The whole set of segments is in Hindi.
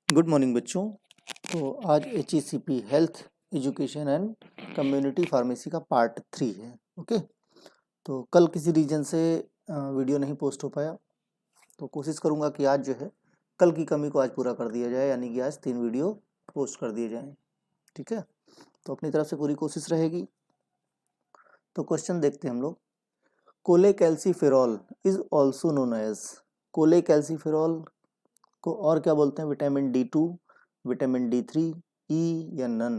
गुड मॉर्निंग बच्चों। तो आज HECP health education and community pharmacy का पार्ट 3 है। ओके, तो कल किसी रीजन से वीडियो नहीं पोस्ट हो पाया, तो कोशिश करूंगा कि आज जो है कल की कमी को आज पूरा कर दिया जाए, यानी कि आज 3 वीडियो पोस्ट कर दिए जाएं। ठीक है, तो अपनी तरफ से पूरी कोशिश रहेगी। तो क्वेश्चन देखते हैं हम लोग। Cholecalciferol is also known as, cholecalciferol को और क्या बोलते हैं? विटामिन D2, विटामिन D3, ई या नन?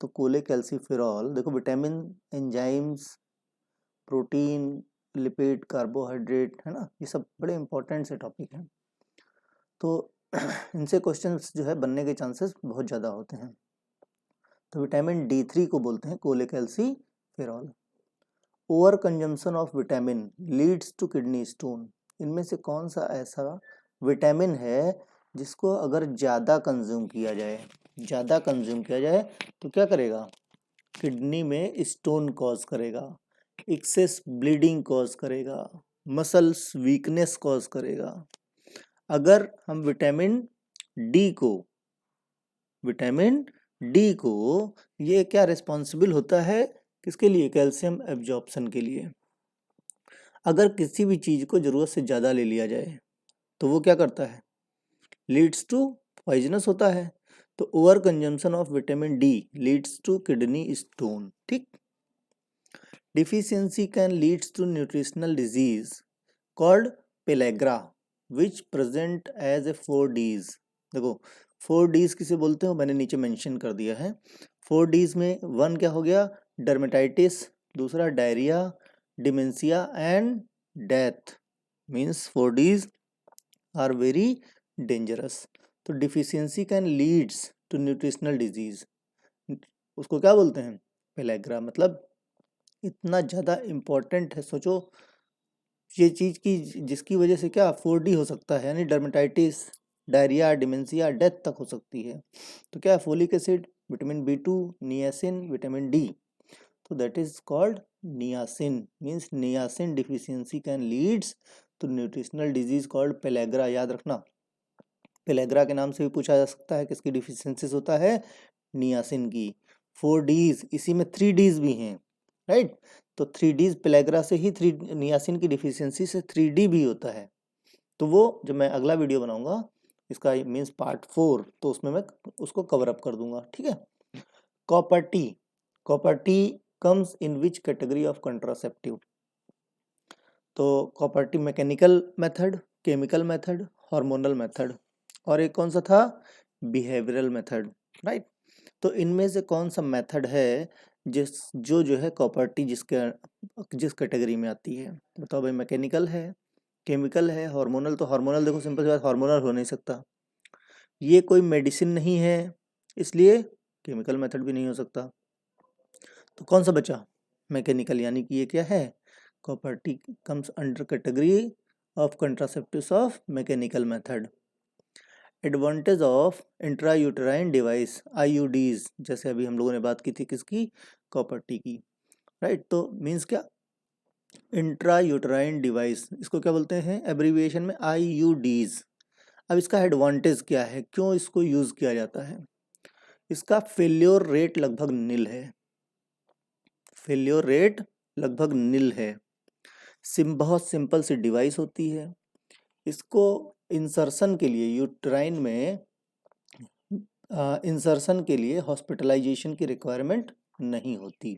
तो कोलेकैल्सिफेरॉल देखो, vitamin, enzymes, protein, lipid, carbohydrate, है ना, ये सब बड़े इंपॉर्टेंट से टॉपिक हैं। तो इनसे क्वेश्चंस जो है बनने के चांसेस बहुत ज़्यादा होते हैं। तो विटामिन D3 को बोलते हैं cholecalciferol. Over consumption of vitamin leads to kidney stone. इनमें से कौन सा ऐसा विटामिन है जिसको अगर ज़्यादा कंज्यूम किया जाए तो क्या करेगा? किडनी में स्टोन कॉज करेगा, एक्सेस ब्लीडिंग कॉज करेगा, मसल्स वीकनेस कॉज करेगा। अगर हम विटामिन डी को ये क्या रिस्पॉन्सिबल होता है किसके लिए? कैल्शियम एब्जॉर्प्शन के लिए। अगर किसी भी चीज़ को ज़रूरत से ज़्यादा ले लिया जाए तो वो क्या करता है? लीड्स टू पॉइजनस होता है। तो over consumption of vitamin D leads to kidney stone. ठीक, deficiency can leads to nutritional disease called pellagra which present as a 4Ds। देखो 4Ds किसे बोलते हो, मैंने नीचे मेंशन कर दिया है। 4Ds में वन क्या हो गया? डर्मेटाइटिस, दूसरा diarrhoea, dementia and death. Means 4Ds are very dangerous. तो deficiency can leads to nutritional disease, उसको क्या बोलते हैं? पेलेग्रा। मतलब इतना ज़्यादा इम्पोर्टेंट है। सोचो ये चीज़ की जिसकी वजह से क्या 4D हो सकता है, यानी डर्मेटाइटिस, डायरिया, डिमेंशिया, डेथ तक हो सकती है। तो क्या? Folic acid, vitamin B2, niacin, vitamin D. तो that is called niacin. Means niacin deficiency can leads to nutritional disease called pellagra. याद रखना, पेलेग्रा के नाम से भी पूछा जा सकता है किसकी डिफिशियंसीज होता है? नियासिन की। 4Ds, इसी में 3Ds भी हैं, राइट। तो 3Ds पेलेग्रा से ही, 3 नियासिन की डिफिशियंसी से 3D भी होता है। तो वो जब मैं अगला वीडियो बनाऊंगा इसका मीन्स पार्ट 4, तो उसमें मैं उसको कवर अप कर दूंगा। ठीक है। Copper T comes in which category of contraceptive? तो copper T mechanical method, chemical method, hormonal method, और एक कौन सा था? Behavioural method, right. तो इनमें से कौन सा मेथड है जो है कॉपर टी जिस कैटेगरी में आती है? बताओ भाई, मैकेनिकल है, केमिकल है, हार्मोनल? तो हार्मोनल देखो, सिंपल सी बात, हार्मोनल हो नहीं सकता। ये कोई मेडिसिन नहीं है, इसलिए केमिकल मेथड भी नहीं हो सकता। तो कौन सा बचा? मैकेनिकल, यानी कि ये क्या है? Copper T comes under category of contraceptives of mechanical method. Advantage of intrauterine device, IUDs, जैसे अभी हम लोगों ने बात की थी किसकी? कॉपर टी की, राइट। तो मीन्स क्या? इंट्रायूटेराइन डिवाइस, इसको क्या बोलते हैं एब्रीविएशन में? IUDs। अब इसका एडवांटेज क्या है, क्यों इसको यूज किया जाता है? इसका फेल्योर रेट लगभग नील है। फेल्योर रेट लगभग नील है। बहुत सिंपल सी डिवाइस होती है। इसको इंसर्शन के लिए यूट्राइन में इंसर्शन के लिए हॉस्पिटलाइजेशन की रिक्वायरमेंट नहीं होती।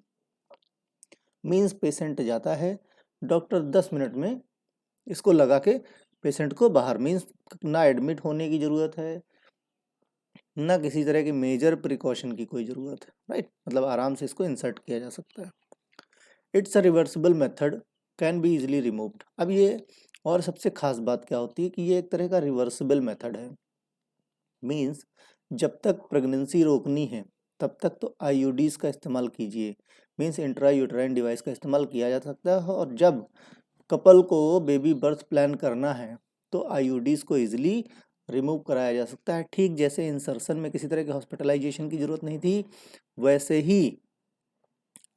मींस पेशेंट जाता है, डॉक्टर 10 मिनट में इसको लगा के पेशेंट को बाहर, मींस ना एडमिट होने की ज़रूरत है, ना किसी तरह की मेजर प्रिकॉशन की कोई ज़रूरत है, राइट। मतलब आराम से इसको इंसर्ट किया जा सकता है। It's a reversible method, can be easily removed. अब ये और सबसे खास बात क्या होती है कि ये एक तरह का रिवर्सिबल मेथड है। मींस जब तक प्रेगनेंसी रोकनी है तब तक तो IUDs का इस्तेमाल कीजिए, मींस इंट्रा यूट्राइन डिवाइस का इस्तेमाल किया जा सकता है। और जब कपल को बेबी बर्थ प्लान करना है तो IUDs को इजीली रिमूव कराया जा सकता है। ठीक जैसे इंसर्शन में किसी तरह के हॉस्पिटलाइजेशन की ज़रूरत नहीं थी, वैसे ही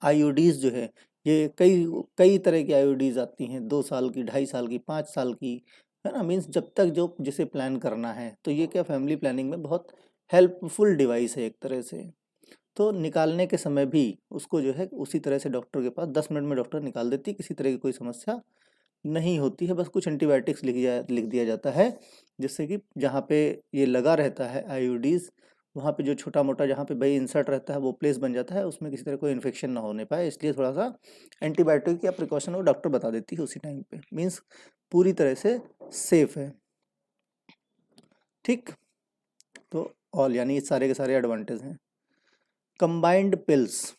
IUDs जो है, ये कई कई तरह की IUDs आती हैं, 2 साल की, 2.5 साल की, 5 साल की, है ना, मीन्स जब तक जो जिसे प्लान करना है, तो ये क्या फैमिली प्लानिंग में बहुत हेल्पफुल डिवाइस है एक तरह से। तो निकालने के समय भी उसको जो है उसी तरह से डॉक्टर के पास 10 मिनट में डॉक्टर निकाल देती है, किसी तरह की कोई समस्या नहीं होती है। बस कुछ एंटीबायोटिक्स लिख दिया जाता है, जिससे कि जहाँ पे ये लगा रहता है आईयूडीज, वहाँ पे जो छोटा मोटा जहाँ पे भाई इंसर्ट रहता है वो प्लेस बन जाता है, उसमें किसी तरह कोई इन्फेक्शन ना होने पाए, इसलिए थोड़ा सा एंटीबायोटिक या प्रिकॉशन वो डॉक्टर बता देती है उसी टाइम पे। मीन्स पूरी तरह से सेफ है। ठीक, तो ऑल यानी ये सारे के सारे एडवांटेज हैं। Combined pills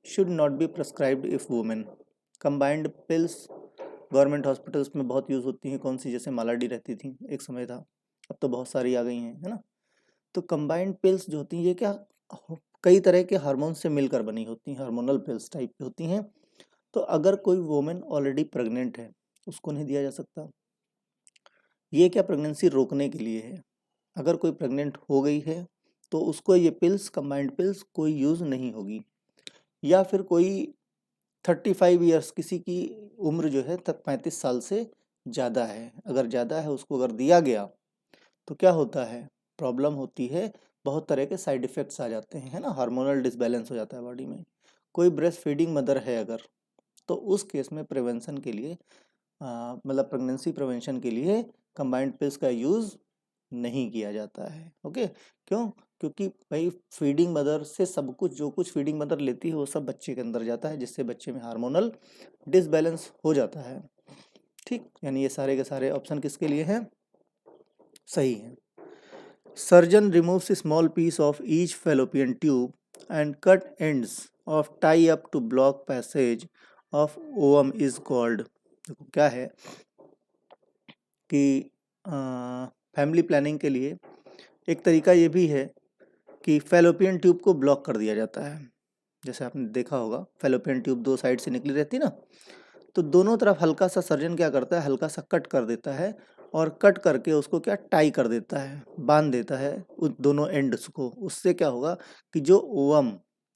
should not be prescribed if women. Combined pills government hospitals में बहुत यूज़ होती हैं। कौन सी, जैसे मालाडी रहती थी एक समय था, अब तो बहुत सारी आ गई हैं, है ना। तो कंबाइंड पिल्स जो होती हैं ये क्या कई तरह के हार्मोन से मिलकर बनी होती हैं, हार्मोनल पिल्स टाइप की होती हैं। तो अगर कोई वुमेन ऑलरेडी प्रेग्नेंट है उसको नहीं दिया जा सकता। ये क्या प्रेगनेंसी रोकने के लिए है। अगर कोई प्रेग्नेंट हो गई है तो उसको ये पिल्स, कंबाइंड पिल्स कोई यूज़ नहीं होगी। या फिर कोई 35 ईयर्स, किसी की उम्र जो है तब 35 साल से ज़्यादा है, अगर ज़्यादा है उसको अगर दिया गया तो क्या होता है, प्रॉब्लम होती है, बहुत तरह के साइड इफ़ेक्ट्स आ जाते हैं, है ना, हार्मोनल डिसबैलेंस हो जाता है बॉडी में। कोई ब्रेस्ट फीडिंग मदर है अगर, तो उस केस में प्रिवेंशन के लिए मतलब प्रेगनेंसी प्रिवेंशन के लिए कंबाइंड पिल्स का यूज़ नहीं किया जाता है। ओके, क्यों? क्योंकि भाई फीडिंग मदर से सब कुछ, जो कुछ फीडिंग मदर लेती है वो सब बच्चे के अंदर जाता है, जिससे बच्चे में हार्मोनल डिसबैलेंस हो जाता है। ठीक, यानी ये सारे के सारे ऑप्शन किसके लिए हैं, सही हैं। Surgeon removes small piece of each fallopian tube and cut ends of tie up to block passage of ovum is called. देखो क्या है कि फैमिली प्लानिंग के लिए एक तरीका ये भी है कि फेलोपियन ट्यूब को ब्लॉक कर दिया जाता है। जैसे आपने देखा होगा फेलोपियन ट्यूब दो साइड से निकली रहती है ना, तो दोनों तरफ हल्का सा सर्जन क्या करता है, हल्का सा कट कर देता है, और कट करके उसको क्या टाई कर देता है, बांध देता है उस दोनों एंड्स को। उससे क्या होगा कि जो ओवम,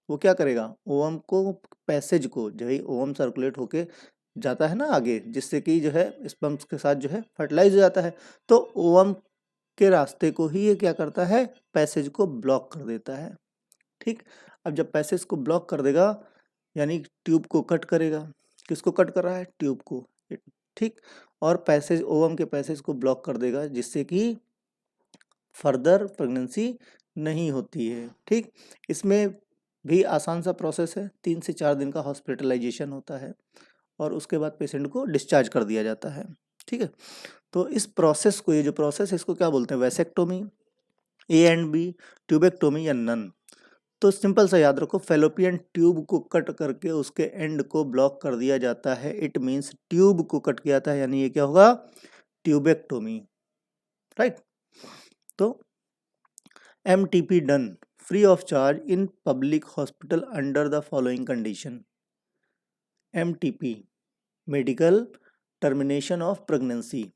वो क्या करेगा, ओवम को, पैसेज को, जो है ओवम सर्कुलेट होके जाता है ना आगे, जिससे कि जो है स्पर्म्स के साथ जो है फर्टिलाइज हो जाता है, तो ओवम के रास्ते को ही ये क्या करता है, पैसेज को ब्लॉक कर देता है। ठीक, अब जब पैसेज को ब्लॉक कर देगा यानी ट्यूब को कट करेगा। किसको कट कर रहा है, ट्यूब को। ठीक, और पैसेज, ओवम के पैसेज को ब्लॉक कर देगा, जिससे कि फर्दर प्रेगनेंसी नहीं होती है। ठीक, इसमें भी आसान सा प्रोसेस है, 3 से 4 दिन का हॉस्पिटलाइजेशन होता है और उसके बाद पेशेंट को डिस्चार्ज कर दिया जाता है। ठीक है, तो इस प्रोसेस को, ये जो प्रोसेस है इसको क्या बोलते हैं, vasectomy, A and B, tubectomy या नन। तो सिंपल सा याद रखो, फेलोपियन ट्यूब को कट करके उसके एंड को ब्लॉक कर दिया जाता है, इट मीन्स ट्यूब को कट किया जाता है, यानी ये क्या होगा, ट्यूबेक्टोमी। राइट, तो MTP done free of charge in public hospital under the following condition. MTP medical termination of pregnancy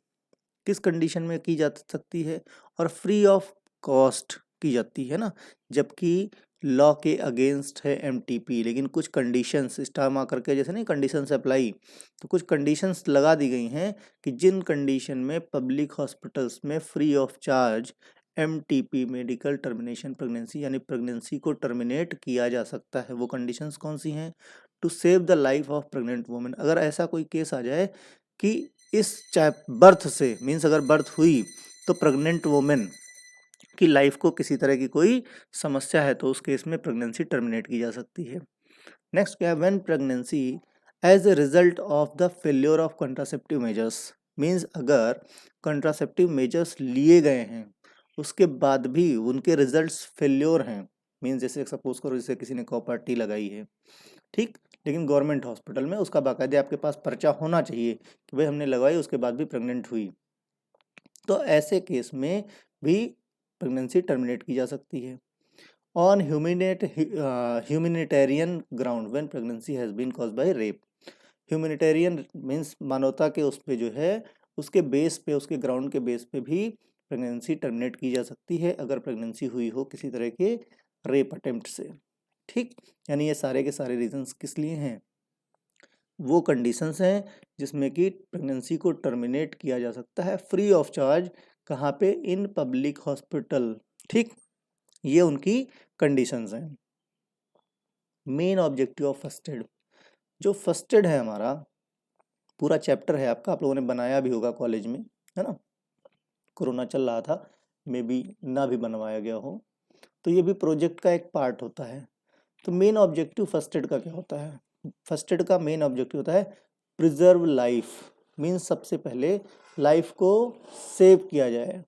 किस कंडीशन में की जा सकती है, और फ्री ऑफ कॉस्ट की जाती है ना, जबकि लॉ के अगेंस्ट है MTP, लेकिन कुछ कंडीशंस स्टार मार्क करके, जैसे नहीं कंडीशंस अप्लाई, तो कुछ कंडीशंस लगा दी गई हैं कि जिन कंडीशन में पब्लिक हॉस्पिटल्स में free of charge MTP medical termination pregnancy यानी प्रेगनेंसी को टर्मिनेट किया जा सकता है, वो कंडीशंस कौन सी हैं, to save the life of pregnant women. अगर ऐसा कोई केस आ जाए कि इस चाहे बर्थ से, मीन्स अगर बर्थ हुई तो प्रेग्नेंट वुमेन की लाइफ को किसी तरह की कोई समस्या है, तो उस केस में प्रेगनेंसी टर्मिनेट की जा सकती है। नेक्स्ट क्या है, when pregnancy as a result of the failure of contraceptive measures, means अगर कंट्रासेप्टिव मेजर्स लिए गए हैं उसके बाद भी उनके रिजल्ट्स फेल्योर हैं, मीन्स जैसे सपोज करो जैसे किसी ने कॉपर टी लगाई है, ठीक, लेकिन गवर्नमेंट हॉस्पिटल में उसका बाकायदे आपके पास पर्चा होना चाहिए कि भाई हमने लगवाई, उसके बाद भी प्रेग्नेंट हुई, तो ऐसे केस में भी प्रेगनेंसी टर्मिनेट की जा सकती है। On humanitarian ground when pregnancy has been caused by rape. Humanitarian means मानवता के उस पे जो है, उसके बेस पे, उसके ग्राउंड के बेस पे भी प्रेगनेंसी टर्मिनेट की जा सकती है अगर प्रेगनेंसी हुई हो किसी तरह के रेप अटेम्प्ट से। ठीक, यानी ये सारे के सारे रीजंस किस लिए हैं, वो कंडीशंस हैं जिसमें कि प्रेगनेंसी को टर्मिनेट किया जा सकता है फ्री ऑफ चार्ज। कहाँ पे? In public hospital. ठीक, ये उनकी कंडीशंस हैं। Main objective of first aid, जो फर्स्ट एड है हमारा पूरा चैप्टर है आपका, आप लोगों ने बनाया भी होगा कॉलेज में, है ना। कोरोना चल रहा था, मे बी ना भी बनवाया गया हो, तो ये भी प्रोजेक्ट का एक पार्ट होता है। तो मेन ऑब्जेक्टिव फर्स्ट एड का क्या होता है? फर्स्ट एड का मेन ऑब्जेक्टिव होता है प्रिजर्व लाइफ, मीन्स सबसे पहले लाइफ को सेव किया जाए,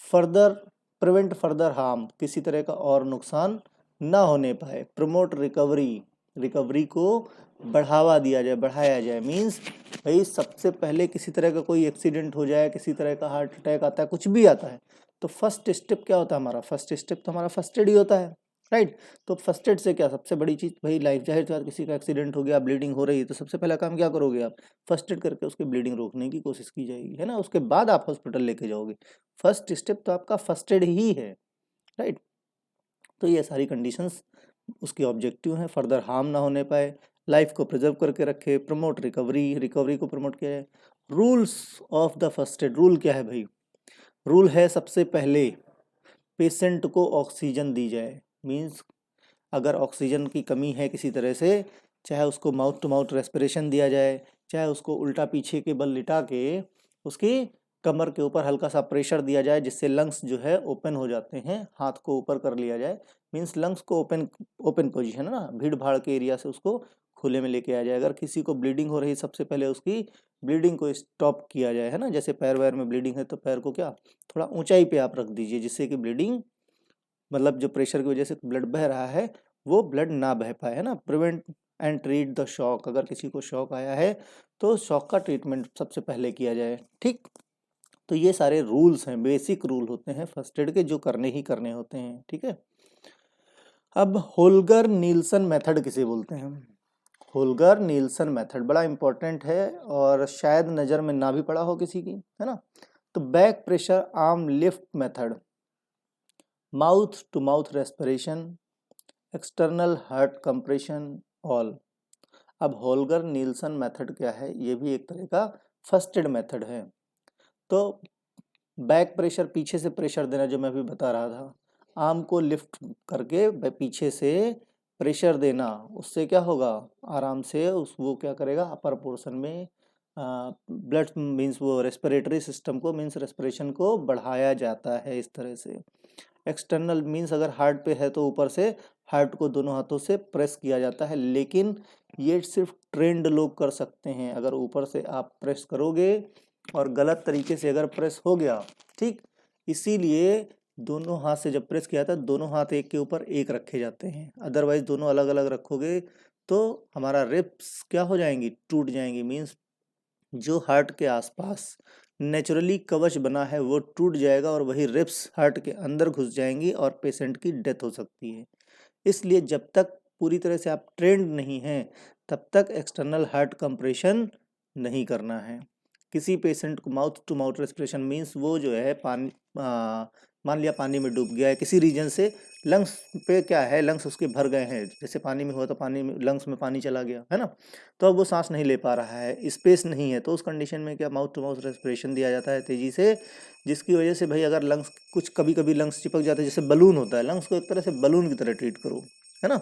फर्दर प्रिवेंट फर्दर हार्म, किसी तरह का और नुकसान ना होने पाए, प्रमोट रिकवरी, रिकवरी को बढ़ावा दिया जाए, बढ़ाया जाए। मीन्स भाई सबसे पहले किसी तरह का कोई एक्सीडेंट हो जाए, किसी तरह का हार्ट अटैक आता है, कुछ भी आता है, तो फर्स्ट स्टेप क्या होता है हमारा? फर्स्ट स्टेप तो हमारा फर्स्ट एड ही होता है, राइट। तो फर्स्ट एड से क्या सबसे बड़ी चीज़ भाई, लाइफ जाहिर सी बात, किसी का एक्सीडेंट हो गया, ब्लीडिंग हो रही है, तो सबसे पहला काम क्या करोगे आप? फर्स्ट एड करके उसकी ब्लीडिंग रोकने की कोशिश की जाएगी, है ना। उसके बाद आप हॉस्पिटल लेके जाओगे। फर्स्ट स्टेप तो आपका फर्स्ट एड ही है, राइट। तो ये सारी कंडीशंस उसके ऑब्जेक्टिव हैं, फर्दर हार्म ना होने पाए, लाइफ को प्रिजर्व करके रखे, प्रमोट रिकवरी, रिकवरी को प्रमोट किया जाए। Rules of the first aid, rule क्या है भाई? रूल है सबसे पहले पेशेंट को ऑक्सीजन दी जाए। मीन्स अगर ऑक्सीजन की कमी है किसी तरह से, चाहे उसको माउथ टू माउथ रेस्पिरेशन दिया जाए, चाहे उसको उल्टा पीछे के बल लिटा के उसकी कमर के ऊपर हल्का सा प्रेशर दिया जाए, जिससे लंग्स जो है ओपन हो जाते हैं, हाथ को ऊपर कर लिया जाए, मीन्स लंग्स को ओपन, ओपन पोजीशन है ना, भीड़ भाड़ के एरिया से उसको खुले में लेके आ जाए। अगर किसी को ब्लीडिंग हो रही, सबसे पहले उसकी ब्लीडिंग को स्टॉप किया जाए, है ना। जैसे पैर वैर में ब्लीडिंग है तो पैर को क्या थोड़ा ऊंचाई पे आप रख दीजिए, जिससे कि ब्लीडिंग, मतलब जो प्रेशर की वजह से ब्लड बह रहा है वो ब्लड ना बह पाए, है ना। Prevent and treat the shock, अगर किसी को शॉक आया है तो शॉक का ट्रीटमेंट सबसे पहले किया जाए, ठीक। तो ये सारे रूल्स हैं, बेसिक रूल होते हैं फर्स्ट एड के, जो करने ही करने होते हैं, ठीक है। अब होल्गर नील्सन मेथड किसे बोलते हैं? होल्गर नील्सन मेथड बड़ा इंपॉर्टेंट है और शायद नज़र में ना भी पड़ा हो किसी की, है ना। तो back pressure arm lift method, mouth to mouth respiration, external heart compression, all. अब होल्गर नील्सन मेथड क्या है? ये भी एक तरह का फर्स्ट एड मेथड है। तो बैक प्रेशर, पीछे से प्रेशर देना, जो मैं अभी बता रहा था, आर्म को लिफ्ट करके पीछे से प्रेशर देना, उससे क्या होगा, आराम से उस वो क्या करेगा, अपर पोर्शन में ब्लड, मीन्स वो रेस्पिरेटरी सिस्टम को, मीन्स रेस्पिरेशन को बढ़ाया जाता है इस तरह से। एक्सटर्नल मीन्स अगर हार्ट पे है तो ऊपर से हार्ट को दोनों हाथों से प्रेस किया जाता है, लेकिन ये सिर्फ ट्रेंड लोग कर सकते हैं। अगर ऊपर से आप प्रेस करोगे और गलत तरीके से अगर प्रेस हो गया, ठीक, इसीलिए दोनों हाथ से जब प्रेस किया था, दोनों हाथ एक के ऊपर एक रखे जाते हैं, अदरवाइज दोनों अलग अलग रखोगे तो हमारा रिब्स क्या हो जाएंगी, टूट जाएंगी। मीन्स जो हार्ट के आसपास नेचुरली कवच बना है वो टूट जाएगा और वही रिब्स हार्ट के अंदर घुस जाएंगी और पेशेंट की डेथ हो सकती है। इसलिए जब तक पूरी तरह से आप ट्रेंड नहीं हैं, तब तक एक्सटर्नल हार्ट कंप्रेशन नहीं करना है। किसी पेशेंट को mouth to mouth respiration means वो जो है पानी, मान लिया पानी में डूब गया है किसी रीजन से, लंग्स पे क्या है, लंग्स उसके भर गए हैं, जैसे पानी में हुआ तो पानी में लंग्स में पानी चला गया, है ना। तो अब वो सांस नहीं ले पा रहा है, स्पेस नहीं है, तो उस कंडीशन में क्या माउथ टू माउथ रेस्पिरेशन दिया जाता है तेज़ी से, जिसकी वजह से भाई अगर लंग्स कुछ कभी कभी लंग्स चिपक जाते हैं, जैसे बलून होता है, लंग्स को एक तरह से बलून की तरह ट्रीट करो, है ना।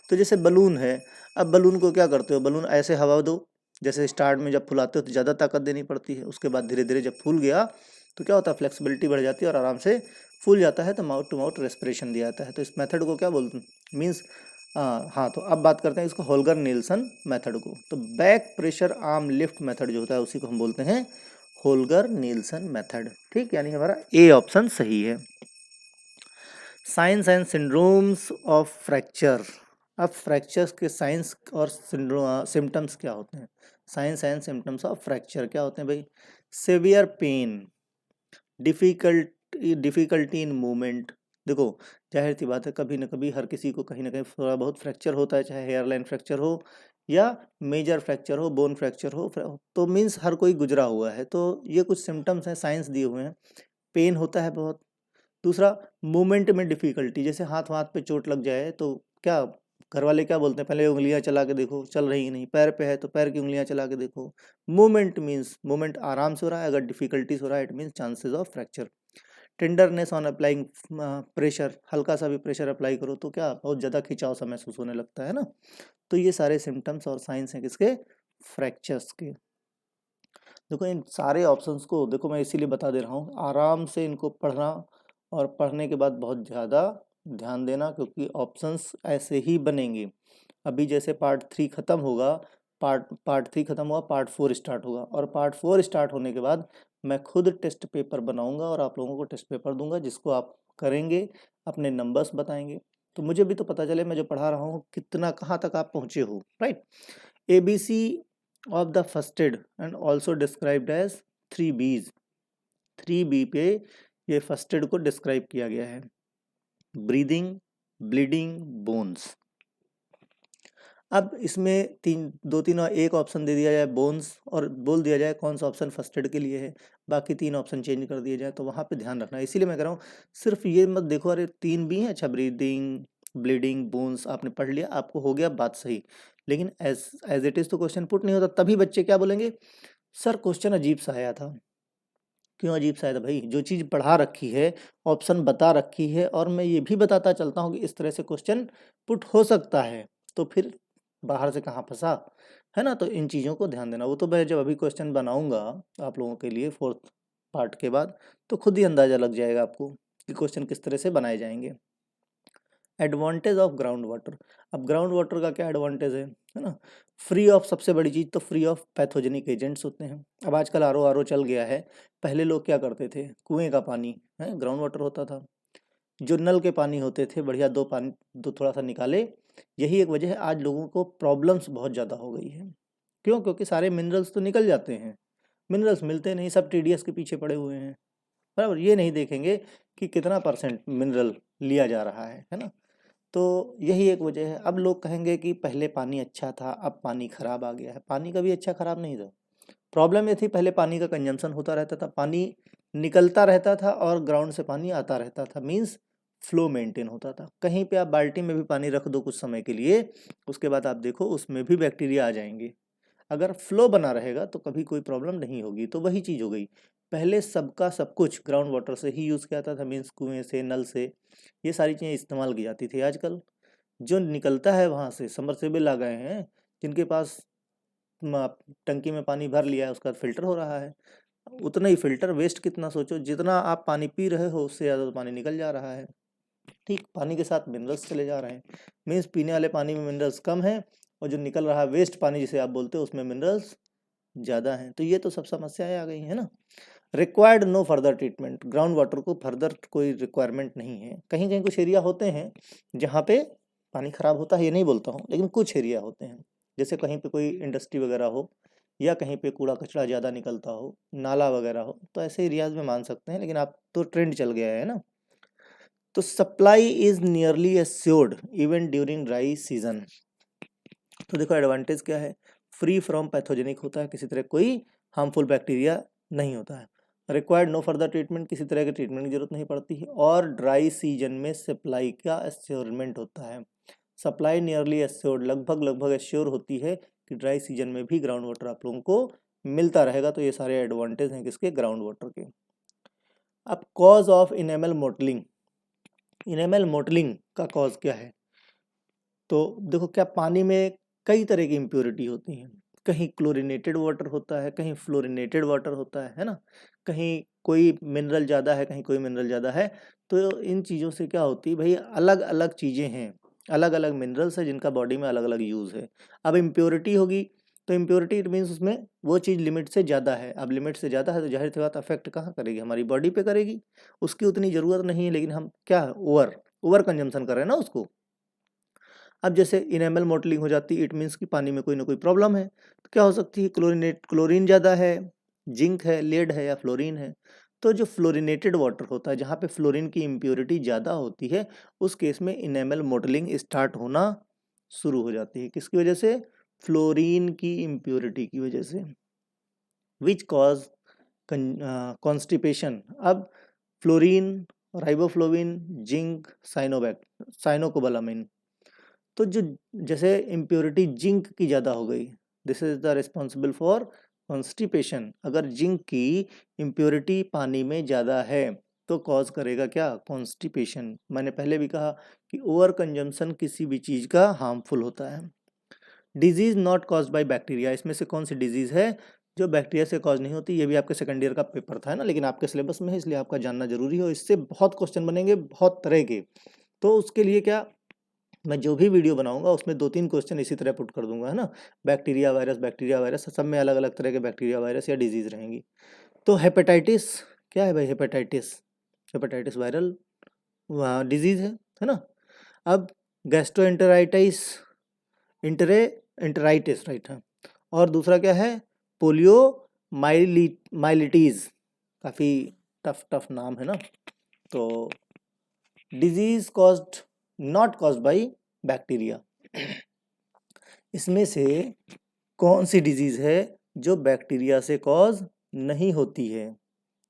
तो जैसे बलून है, अब बलून को क्या करते हो, बलून ऐसे हवा दो, जैसे स्टार्ट में जब फुलाते हो तो ज़्यादा ताकत देनी पड़ती है, उसके बाद धीरे धीरे जब फूल गया तो क्या होता है, फ्लेक्सिबिलिटी बढ़ जाती है और आराम से फूल जाता है, तो माउथ टू माउथ रेस्पिरेशन दिया जाता है। तो इस मेथड को क्या बोलते हैं, मीन्स हाँ। तो अब बात करते हैं इसको होल्गर नील्सन मेथड को। तो back pressure arm lift method जो होता है उसी को हम बोलते हैं होल्गर नील्सन मेथड, ठीक, यानी हमारा ए ऑप्शन सही है। Science and syndromes of fracture. अब फ्रैक्चर्स के साइंस और सिम्टम्स क्या होते हैं? Science and symptoms of fracture क्या होते हैं भाई? Severe pain, difficulty in movement. देखो जाहिर सी बात है, कभी ना कभी हर किसी को कहीं ना कहीं थोड़ा बहुत फ्रैक्चर होता है, चाहे हेयरलाइन फ्रैक्चर हो या मेजर फ्रैक्चर हो, बोन फ्रैक्चर हो, तो मीन्स हर कोई गुजरा हुआ है। तो ये कुछ सिम्टम्स हैं, साइंस दिए हुए हैं। पेन होता है बहुत। दूसरा, मूवमेंट में डिफिकल्टी, जैसे हाथ पे चोट लग जाए तो क्या घर वाले क्या बोलते हैं, पहले उंगलियां चला के देखो, चल रही नहीं, पैर पे है तो पैर की उंगलियां चला के देखो। मूवमेंट मीन्स मूवमेंट आराम से हो रहा है, अगर डिफिकल्टीज हो रहा है it means chances of fracture. Tenderness on applying pressure, हल्का सा भी प्रेशर अप्लाई करो तो क्या बहुत ज़्यादा खिंचाव सा महसूस होने लगता है ना। तो ये सारे सिम्टम्स और साइंस हैं किसके, फ्रैक्चर्स के। देखो इन सारे ऑप्शंस को देखो मैं इसीलिए बता दे रहा हूँ, आराम से इनको पढ़ना और पढ़ने के बाद बहुत ज़्यादा ध्यान देना, क्योंकि ऑप्शंस ऐसे ही बनेंगे। अभी जैसे पार्ट 3 खत्म होगा, पार्ट 3 खत्म हुआ, पार्ट 4 स्टार्ट होगा, और पार्ट 4 स्टार्ट होने के बाद मैं खुद टेस्ट पेपर बनाऊंगा और आप लोगों को टेस्ट पेपर दूंगा, जिसको आप करेंगे, अपने नंबर्स बताएंगे, तो मुझे भी तो पता चले मैं जो पढ़ा रहा हूँ कितना कहाँ तक आप पहुँचे हो, right. ABC of the first aid and also described as 3Bs। 3B पे ये फर्स्ट एड को डिस्क्राइब किया गया है, ब्रीदिंग, ब्लीडिंग, बोन्स। अब इसमें दो तीन और एक ऑप्शन दे दिया जाए बोन्स, और बोल दिया जाए कौन सा ऑप्शन फर्स्ट एड के लिए है, बाकी 3 ऑप्शन चेंज कर दिए जाए, तो वहाँ पे ध्यान रखना है। इसीलिए मैं कह रहा हूँ सिर्फ ये मत देखो अरे 3 भी हैं, अच्छा ब्रीदिंग, ब्लीडिंग, बोन्स आपने पढ़ लिया, आपको हो गया बात सही, लेकिन एज इट इज़ तो क्वेश्चन पुट नहीं होता। तभी बच्चे क्या बोलेंगे, सर क्वेश्चन अजीब सा आया था। क्यों अजीब सा आया था भाई, जो चीज़ पढ़ा रखी है, ऑप्शन बता रखी है, और मैं ये भी बताता चलता हूँ कि इस तरह से क्वेश्चन पुट हो सकता है, तो फिर बाहर से कहाँ फंसा, है ना। तो इन चीज़ों को ध्यान देना, वो तो मैं जब अभी क्वेश्चन बनाऊंगा आप लोगों के लिए 4th पार्ट के बाद, तो खुद ही अंदाज़ा लग जाएगा आपको कि क्वेश्चन किस तरह से बनाए जाएंगे। Advantage of ground water. अब ग्राउंड वाटर का क्या एडवांटेज है ना। फ्री ऑफ, सबसे बड़ी चीज़ तो फ्री ऑफ पैथोजेनिक एजेंट्स होते हैं। अब आजकल आर ओ चल गया है, पहले लोग क्या करते थे, कुएं का पानी है ग्राउंड वाटर होता था, जो नल के पानी होते थे बढ़िया, दो थोड़ा सा निकाले। यही एक वजह है आज लोगों को प्रॉब्लम्स बहुत ज़्यादा हो गई है। क्यों, क्योंकि सारे मिनरल्स तो निकल जाते हैं, मिनरल्स मिलते नहीं, सब टीडीएस के पीछे पड़े हुए हैं, बराबर। ये नहीं देखेंगे कि कितना परसेंट मिनरल लिया जा रहा है ना। तो यही एक वजह है। अब लोग कहेंगे कि पहले पानी अच्छा था, अब पानी खराब आ गया है। पानी कभी अच्छा खराब नहीं था, प्रॉब्लम ये थी पहले पानी का कंजम्पशन होता रहता था, पानी निकलता रहता था और ग्राउंड से पानी आता रहता था, मीन्स फ्लो मेंटेन होता था। कहीं पे आप बाल्टी में भी पानी रख दो कुछ समय के लिए, उसके बाद आप देखो उसमें भी बैक्टीरिया आ जाएंगे। अगर फ्लो बना रहेगा तो कभी कोई प्रॉब्लम नहीं होगी। तो वही चीज़ हो गई, पहले सबका सब कुछ ग्राउंड वाटर से ही यूज़ किया जाता था, मीन्स कुएं से, नल से, ये सारी चीज़ें इस्तेमाल की जाती थी। आजकल जो निकलता है वहाँ से, समरसेबल आ गए हैं, जिनके पास टंकी में पानी भर लिया है, उसका फिल्टर हो रहा है, उतना ही फिल्टर, वेस्ट कितना सोचो, जितना आप पानी पी रहे हो उससे ज़्यादा तो पानी निकल जा रहा है। ठीक, पानी के साथ मिनरल्स चले जा रहे हैं, मीन्स पीने वाले पानी में मिनरल्स कम है, और जो निकल रहा है वेस्ट पानी जिसे आप बोलते हो उसमें मिनरल्स ज़्यादा हैं। तो ये तो सब समस्याएं आ गई है ना। Required no further treatment, ground water को फर्दर कोई रिक्वायरमेंट नहीं है। कहीं कहीं कुछ एरिया होते हैं जहाँ पे पानी खराब होता है, ये नहीं बोलता हूँ, लेकिन कुछ एरिया होते हैं, जैसे कहीं पे कोई इंडस्ट्री वगैरह हो, या कहीं पे कूड़ा कचरा ज़्यादा निकलता हो, नाला वगैरह हो, तो ऐसे एरियाज में मान सकते हैं, लेकिन आप तो ट्रेंड चल गया है ना। तो supply is nearly assured even during dry season. तो देखो एडवांटेज क्या है, फ्री फ्रॉम पैथोजेनिक होता है, किसी तरह कोई हार्मफुल बैक्टीरिया नहीं होता है। रिक्वायर्ड नो फर्दर ट्रीटमेंट, किसी तरह के ट्रीटमेंट की जरूरत नहीं पड़ती है, और ड्राई सीजन में सप्लाई का एश्योरमेंट होता है। सप्लाई नियरली एश्योर्ड, लगभग लगभग एश्योर होती है कि ड्राई सीजन में भी ग्राउंड वाटर आप लोगों को मिलता रहेगा। तो ये सारे एडवांटेज हैं किसके, ग्राउंड वाटर के। अब cause of enamel mottling, enamel mottling का कॉज क्या है। तो देखो क्या, पानी में कई तरह की इम्प्योरिटी होती हैं, कहीं क्लोरीनेटेड वाटर होता है, कहीं फ्लोरिनेटेड वाटर होता है ना, कहीं कोई मिनरल ज़्यादा है, कहीं कोई मिनरल ज़्यादा है। तो इन चीज़ों से क्या होती है भाई, अलग अलग चीज़ें हैं, अलग अलग मिनरल्स है जिनका बॉडी में अलग अलग यूज़ है। अब इम्प्योरिटी होगी, तो इम्प्योरिटी इट मीन्स उसमें वो चीज़ लिमिट से ज़्यादा है। अब लिमिट से ज़्यादा है तो जाहिर सी बात अफेक्ट कहाँ करेगी, हमारी बॉडी पे करेगी। उसकी उतनी ज़रूरत नहीं है, लेकिन हम क्या ओवर ओवर कंजम्पशन कर रहे हैं ना उसको। अब जैसे इनेमल मॉडलिंग हो जाती है, इट मीन्स कि पानी में कोई ना कोई प्रॉब्लम है, तो क्या हो सकती है, क्लोरीन ज़्यादा है, जिंक है, लेड है, या फ्लोरीन है। तो जो फ्लोरिनेटेड वाटर होता है, जहाँ पे फ्लोरीन की इम्प्योरिटी ज़्यादा होती है, उस केस में इनेमल मॉडलिंग स्टार्ट होना शुरू हो जाती है। किसकी वजह से, फ्लोरीन की इम्प्योरिटी की वजह से, विच कॉज कॉन्स्टिपेशन। अब फ्लोरीन, राइबोफ्लोविन, जिंक, साइनोबैक्ट, साइनोकोबालामिन, तो जो जैसे इम्प्योरिटी जिंक की ज़्यादा हो गई, this is the responsible for constipation. अगर जिंक की इम्प्योरिटी पानी में ज़्यादा है तो कॉज करेगा क्या, कॉन्स्टिपेशन। मैंने पहले भी कहा कि ओवर कंजम्पशन किसी भी चीज़ का हार्मफुल होता है। Disease not caused by bacteria, इसमें से कौन सी डिजीज है जो बैक्टीरिया से कॉज नहीं होती। ये भी आपके सेकंड ईयर का पेपर था ना, लेकिन आपके सिलेबस में है इसलिए आपका जानना जरूरी हो। इससे बहुत क्वेश्चन बनेंगे बहुत तरह के। तो उसके लिए क्या, मैं जो भी वीडियो बनाऊंगा उसमें 2-3 क्वेश्चन इसी तरह पुट कर दूंगा, है ना। बैक्टीरिया वायरस सब में अलग अलग तरह के बैक्टीरिया वायरस या डिजीज रहेंगी। तो हेपेटाइटिस क्या है भाई, हेपेटाइटिस, हेपेटाइटिस वायरल डिजीज है ना। अब गैस्ट्रोएंटेराइटिस, इंटरे इंटराइटिस राइट है। और दूसरा क्या है, पोलियो माइलिटीज, काफ़ी टफ टफ नाम है ना। तो disease caused not caused by bacteria, इसमें से कौन सी डिजीज है जो बैक्टीरिया से कॉज नहीं होती है।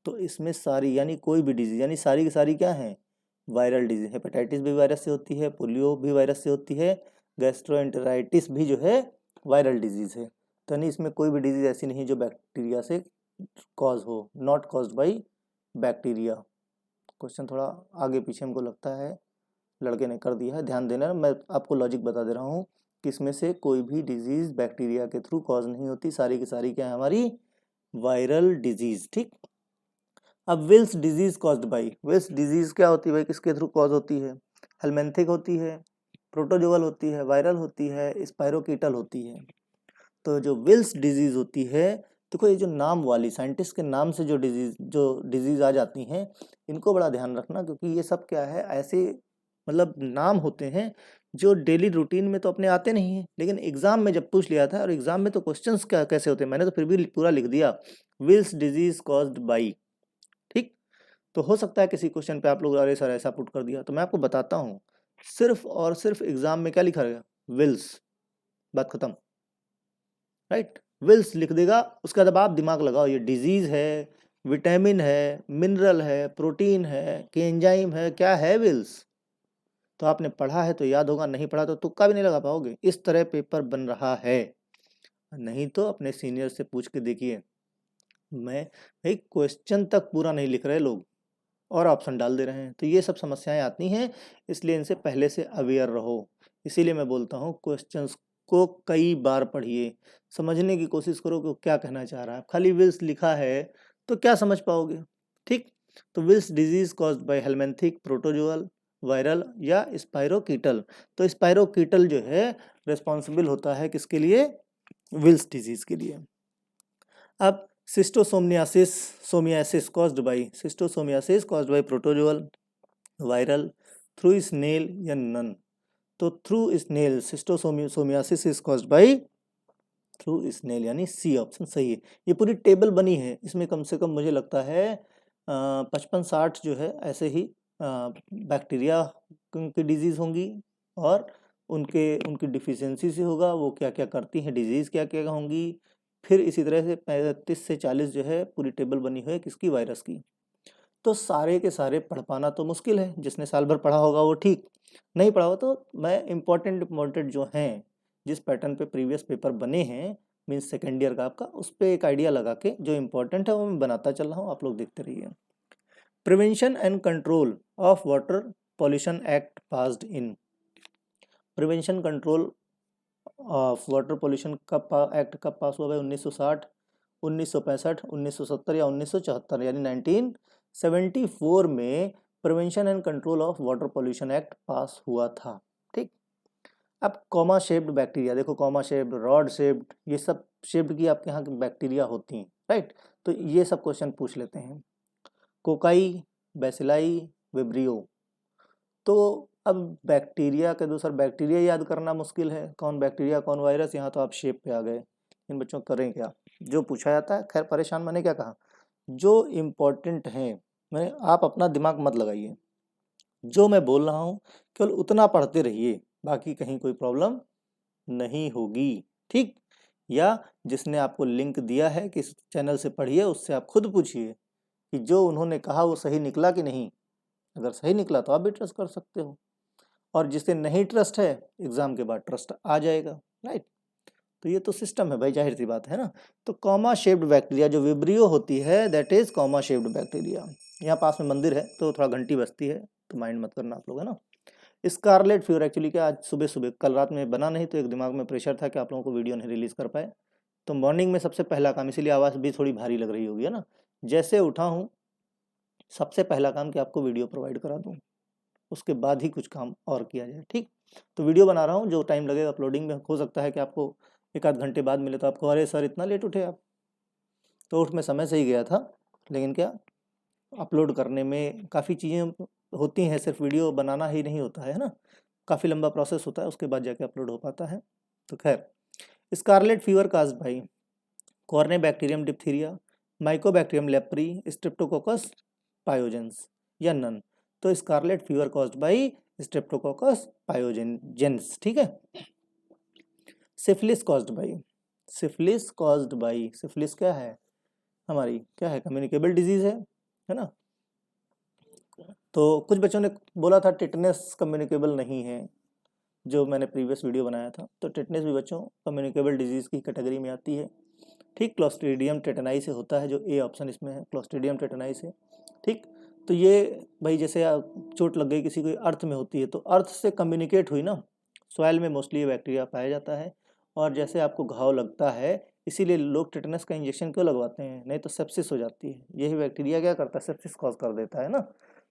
तो इसमें सारी यानी कोई भी डिजीज, यानी सारी की सारी क्या है, वायरल डिजीज। हेपेटाइटिस भी वायरस से होती है, पोलियो भी वायरस से होती है, गैस्ट्रोएंटेराइटिस भी जो है वायरल डिजीज है। तो यानी इसमें कोई भी डिजीज ऐसी नहीं जो बैक्टीरिया से कॉज हो, not caused by bacteria. Question थोड़ा आगे पीछे हमको लगता है लड़के ने कर दिया है, ध्यान देना। मैं आपको लॉजिक बता दे रहा हूँ कि इसमें से कोई भी डिजीज बैक्टीरिया के थ्रू कॉज नहीं होती, सारी की सारी क्या है, हमारी वायरल डिजीज। ठीक। अब Weil's disease caused by, Weil's disease क्या होती है भाई, किसके थ्रू कॉज होती है, हेलमेंथिक होती है, प्रोटोजोअल होती है, वायरल होती है, स्पायरोकीटल होती है। तो जो विल्स डिजीज होती है, देखो ये जो नाम वाली साइंटिस्ट के नाम से जो डिजीज आ जाती हैं, इनको बड़ा ध्यान रखना, क्योंकि ये सब क्या है, ऐसे मतलब नाम होते हैं जो डेली रूटीन में तो अपने आते नहीं हैं, लेकिन एग्जाम में जब पूछ लिया था, और एग्जाम में तो क्वेश्चंस क्या कैसे होते हैं, मैंने तो फिर भी पूरा लिख दिया, विल्स डिजीज कॉज्ड बाई। ठीक। तो हो सकता है किसी क्वेश्चन पे आप लोग अरे सर ऐसा पुट कर दिया, तो मैं आपको बताता हूँ, सिर्फ और सिर्फ एग्जाम में क्या लिखा रहेगा, विल्स, बात खत्म। राइट, विल्स लिख देगा, उसके बाद आप दिमाग लगाओ, ये डिजीज है, विटामिन है, मिनरल है, प्रोटीन है कि एंजाइम है, क्या है विल्स। तो आपने पढ़ा है तो याद होगा, नहीं पढ़ा तो तुक्का भी नहीं लगा पाओगे। इस तरह पेपर बन रहा है, नहीं तो अपने सीनियर से पूछ के देखिए। मैं भाई क्वेश्चन तक पूरा नहीं लिख रहे लोग और ऑप्शन डाल दे रहे हैं, तो ये सब समस्याएं आती हैं, इसलिए इनसे पहले से अवेयर रहो। इसीलिए मैं बोलता हूँ क्वेश्चंस को कई बार पढ़िए, समझने की कोशिश करो कि वो क्या कहना चाह रहा है। खाली विल्स लिखा है तो क्या समझ पाओगे। ठीक। तो Weil's disease caused by helminthic, protozoal, viral या स्पायरोकीटल। तो स्पायरोकीटल जो है रिस्पॉन्सिबल होता है किसके लिए, विल्स डिजीज के लिए। अब schistosomiasis, somiasis caused by, schistosomiasis caused by protozoal, viral, through snail या नन। तो through snail, schistosomiasis is caused by through snail, यानी सी ऑप्शन सही है। ये पूरी टेबल बनी है, इसमें कम से कम मुझे लगता है 55-60 जो है ऐसे ही बैक्टीरिया की डिजीज होंगी, और उनकी डिफिशियंसी से होगा, वो क्या क्या करती हैं, डिजीज क्या क्या होंगी। फिर इसी तरह से 35 से 40 जो है पूरी टेबल बनी हुई है किसकी, वायरस की। तो सारे के सारे पढ़ पाना तो मुश्किल है, जिसने साल भर पढ़ा होगा वो ठीक, नहीं पढ़ा हो तो मैं इम्पोर्टेंट जो हैं, जिस पैटर्न पे प्रीवियस पेपर बने हैं मीन्स सेकेंड ईयर का आपका, उस पर एक आइडिया लगा के जो इम्पोर्टेंट है वो मैं बनाता चल रहा हूँ, आप लोग देखते रहिए। Prevention and control of water pollution act passed in, prevention control of water pollution का एक्ट कब पास हुआ है, 1960, 1965, 1970 या 1974, यानी 1974 में prevention and control of water pollution act पास हुआ था। ठीक। अब कॉमा शेप्ड बैक्टीरिया देखो, कॉमा शेप्ड, रॉड शेप्ड, ये सब शेप्ड की आपके यहाँ की बैक्टीरिया होती हैं। राइट, तो ये सब क्वेश्चन पूछ लेते हैं। Cocci, bacilli, vibrio. तो अब बैक्टीरिया के दूसरा बैक्टीरिया याद करना मुश्किल है, कौन बैक्टीरिया कौन वायरस, यहाँ तो आप शेप पे आ गए। इन बच्चों करें क्या, जो पूछा जाता है, खैर परेशान मैंने क्या कहा, जो इम्पोर्टेंट है मैंने, आप अपना दिमाग मत लगाइए, जो मैं बोल रहा हूँ केवल उतना पढ़ते रहिए, बाकी कहीं कोई प्रॉब्लम नहीं होगी। ठीक। या जिसने आपको लिंक दिया है कि इस चैनल से पढ़िए, उससे आप खुद पूछिए कि जो उन्होंने कहा वो सही निकला कि नहीं, अगर सही निकला तो आप भी ट्रस्ट कर सकते हो, और जिसे नहीं ट्रस्ट है एग्जाम के बाद ट्रस्ट आ जाएगा, राइट। तो ये तो सिस्टम है भाई, जाहिर सी बात है ना। तो कॉमा शेप्ड बैक्टीरिया जो विब्रियो होती है that is comma shaped bacteria. यहाँ पास में मंदिर है तो थोड़ा घंटी बजती है, तो माइंड मत करना आप लोग, है ना। स्कारलेट फीवर एक्चुअली क्या आज सुबह सुबह कल रात में बना नहीं, तो एक दिमाग में प्रेशर था कि आप लोगों को वीडियो नहीं रिलीज कर पाए, तो मॉर्निंग में सबसे पहला काम, इसीलिए आवाज़ भी थोड़ी भारी लग रही होगी, है ना। जैसे उठा हूँ सबसे पहला काम कि आपको वीडियो प्रोवाइड करा दूँ, उसके बाद ही कुछ काम और किया जाए, ठीक। तो वीडियो बना रहा हूँ, जो टाइम लगेगा अपलोडिंग में हो सकता है कि आपको एक आध घंटे बाद मिले, तो आपको अरे सर इतना लेट उठे आप, तो उठ मैं समय से ही गया था, लेकिन क्या अपलोड करने में काफ़ी चीज़ें होती हैं, सिर्फ वीडियो बनाना ही नहीं होता है ना, काफ़ी लंबा प्रोसेस होता है, उसके बाद जाके अपलोड हो पाता है। तो खैर, scarlet fever caused by corynebacterium diphtheria, mycobacterium leprae, streptococcus pyogenes या नन। तो scarlet fever caused by streptococcus pyogenes, ठीक है। Syphilis caused by, syphilis caused by, syphilis क्या है हमारी, क्या है, कम्युनिकेबल डिजीज है ना। तो कुछ बच्चों ने बोला था टिटनेस कम्युनिकेबल नहीं है, जो मैंने प्रीवियस वीडियो बनाया था, तो टिटनेस भी बच्चों कम्युनिकेबल डिजीज़ की कैटेगरी में आती है, ठीक। क्लोस्ट्रीडियम टेटनाई से होता है, जो ए ऑप्शन इसमें है, क्लोस्ट्रीडियम टेटनाई से, ठीक। तो ये भाई जैसे चोट लग गई किसी को अर्थ में होती है, तो अर्थ से कम्युनिकेट हुई ना, सॉइल में मोस्टली ये बैक्टीरिया पाया जाता है। और जैसे आपको घाव लगता है, इसीलिए लोग टिटनेस का इंजेक्शन क्यों लगवाते हैं, नहीं तो सेप्सिस हो जाती है, यही बैक्टीरिया क्या करता है, सेप्सिस कॉज कर देता है ना।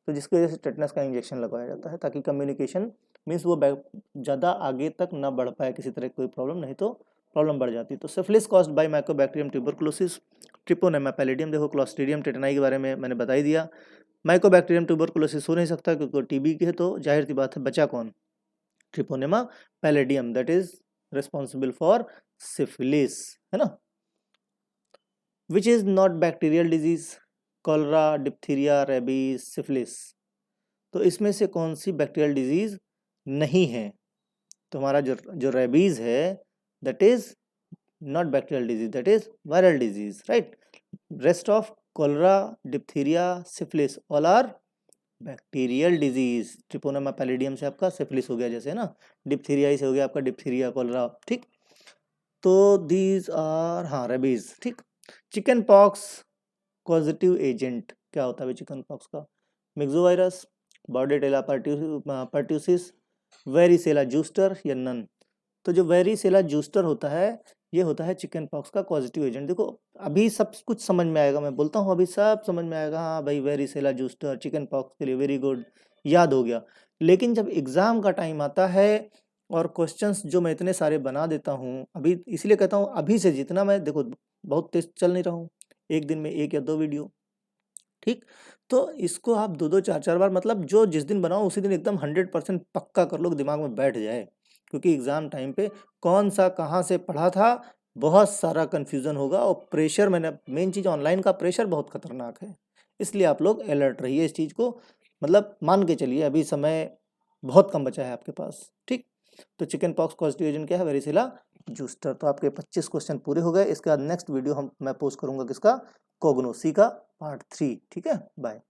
तो जिसकी वजह से टिटनेस का इंजेक्शन लगवाया जाता है, ताकि कम्युनिकेशन मीन्स वो ज़्यादा आगे तक ना बढ़ पाए किसी तरह की कोई प्रॉब्लम, नहीं तो प्रॉब्लम बढ़ जाती है। तो syphilis caused bye Mycobacterium tuberculosis, Treponema palladium, देखो क्लोस्ट्रीडियम टेटनाई के बारे में मैंने बता ही दिया। माइकोबैक्टीरियम ट्यूबरकुलोसिस हो नहीं सकता क्योंकि टीबी की है, तो जाहिर सी बात है बचा कौन, Treponema palladium that is responsible for syphilis, है ना। Which is not bacterial disease, cholera, diphtheria, rabies, syphilis. तो इसमें से कौन सी बैक्टीरियल डिजीज नहीं है, तो हमारा जो रेबीज है that is not bacterial disease, that is viral disease, right. Rest of cholera, diphtheria, syphilis all are bacterial disease. Treponema pallidum से आपका सिफिलिस हो गया, जैसे ना डिप्थीरिया से हो गया आपका डिप्थीरिया, कॉलरा, ठीक। तो दीज आर, हाँ रेबीज, ठीक। चिकन पॉक्स कॉजेटिव एजेंट क्या होता है चिकन पॉक्स का, मिक्सोवायरस, बॉर्डेटेला पर्ट्यूसिस, वेरिसेला जूस्टर या नन। तो जो वेरिसेला जूस्टर होता है, ये होता है चिकन पॉक्स का पॉजिटिव एजेंट। देखो अभी सब कुछ समझ में आएगा, मैं बोलता हूँ अभी सब समझ में आएगा, हाँ भाई वेरिसेला जूस्टर चिकन पॉक्स के लिए वेरी गुड, याद हो गया। लेकिन जब एग्जाम का टाइम आता है और क्वेश्चंस जो मैं इतने सारे बना देता हूँ, अभी इसलिए कहता हूँ अभी से जितना मैं, देखो बहुत तेज चल नहीं रहा हूँ, एक दिन में 1 या 2 वीडियो, ठीक। तो इसको आप 2-2 4-4 बार, मतलब जो जिस दिन बनाओ उसी दिन एकदम 100% पक्का कर लो, दिमाग में बैठ जाए, क्योंकि एग्जाम टाइम पे कौन सा कहाँ से पढ़ा था, बहुत सारा कन्फ्यूजन होगा। और प्रेशर, मैंने मेन चीज़ ऑनलाइन का प्रेशर बहुत खतरनाक है, इसलिए आप लोग अलर्ट रहिए इस चीज़ को, मतलब मान के चलिए अभी समय बहुत कम बचा है आपके पास, ठीक। तो चिकन पॉक्स पॉजिटिव एजेंट क्या है, वेरिसेला जूस्टर। तो आपके 25 क्वेश्चन पूरे हो गए। इसके बाद नेक्स्ट वीडियो मैं पोस्ट करूंगा किसका, कोगनोसी का पार्ट 3, ठीक है। बाय।